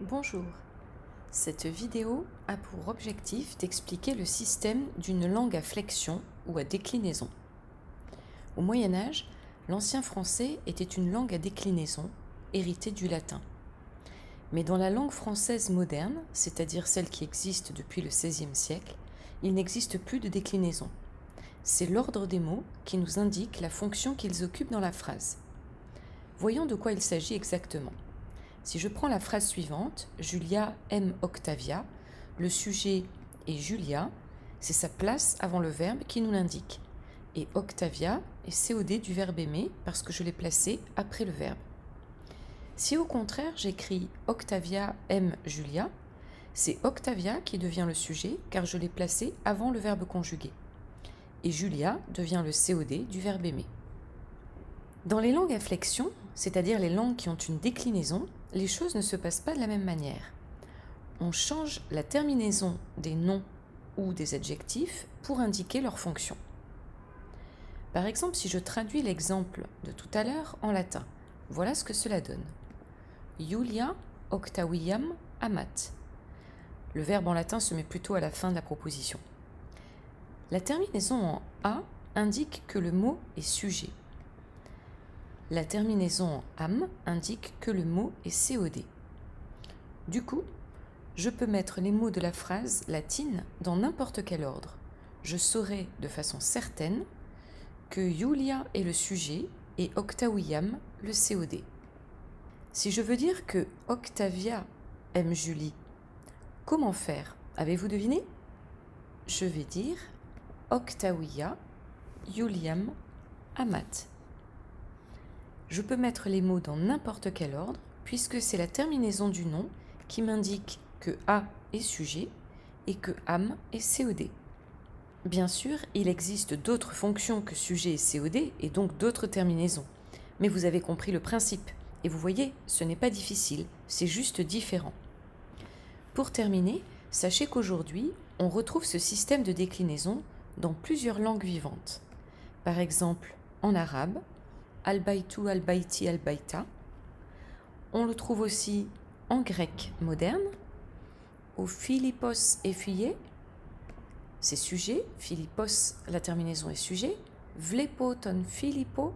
Bonjour, cette vidéo a pour objectif d'expliquer le système d'une langue à flexion ou à déclinaison. Au Moyen Âge, l'ancien français était une langue à déclinaison, héritée du latin. Mais dans la langue française moderne, c'est-à-dire celle qui existe depuis le XVIe siècle, il n'existe plus de déclinaison. C'est l'ordre des mots qui nous indique la fonction qu'ils occupent dans la phrase. Voyons de quoi il s'agit exactement. Si je prends la phrase suivante, Julia aime Octavia, le sujet est Julia, c'est sa place avant le verbe qui nous l'indique. Et Octavia est COD du verbe aimer parce que je l'ai placé après le verbe. Si au contraire j'écris Octavia aime Julia, c'est Octavia qui devient le sujet car je l'ai placé avant le verbe conjugué. Et Julia devient le COD du verbe aimer. Dans les langues à flexion, c'est-à-dire les langues qui ont une déclinaison, les choses ne se passent pas de la même manière. On change la terminaison des noms ou des adjectifs pour indiquer leur fonction. Par exemple, si je traduis l'exemple de tout à l'heure en latin, voilà ce que cela donne. Julia Octaviam amat. Le verbe en latin se met plutôt à la fin de la proposition. La terminaison en a indique que le mot est sujet. La terminaison en am indique que le mot est COD. Du coup, je peux mettre les mots de la phrase latine dans n'importe quel ordre. Je saurai de façon certaine que Julia est le sujet et Octaviam le COD. Si je veux dire que Octavia aime Julie, comment faire? Avez-vous deviné? Je vais dire Octavia Juliam amat. Je peux mettre les mots dans n'importe quel ordre, puisque c'est la terminaison du nom qui m'indique que A est sujet et que am est COD. Bien sûr, il existe d'autres fonctions que sujet et COD, et donc d'autres terminaisons. Mais vous avez compris le principe, et vous voyez, ce n'est pas difficile, c'est juste différent. Pour terminer, sachez qu'aujourd'hui, on retrouve ce système de déclinaison dans plusieurs langues vivantes. Par exemple, en arabe, Al-Baytu, Al-Bayti, Al-Bayta. On le trouve aussi en grec moderne, au Philippos et Philé, c'est sujet, Philippos, la terminaison est sujet, Vlepo ton Philippo,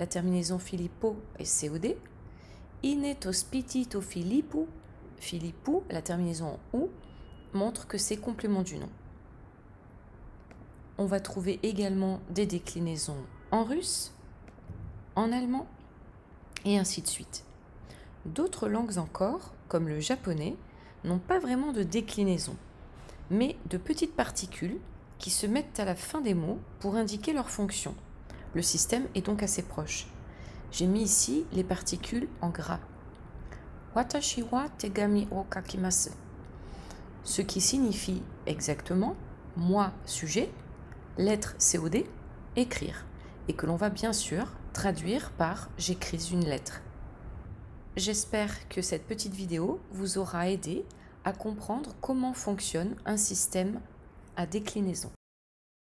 la terminaison Philippo est COD, Inetos pitito Philippou, Philippou, la terminaison en ou, montre que c'est complément du nom. On va trouver également des déclinaisons en russe, en allemand, et ainsi de suite. D'autres langues encore, comme le japonais, n'ont pas vraiment de déclinaison, mais de petites particules qui se mettent à la fin des mots pour indiquer leur fonction. Le système est donc assez proche. J'ai mis ici les particules en gras. Watashi wa tegami o kakimasu, ce qui signifie exactement moi sujet, lettre COD, écrire, et que l'on va bien sûr traduire par « j'écris une lettre ». J'espère que cette petite vidéo vous aura aidé à comprendre comment fonctionne un système à déclinaison.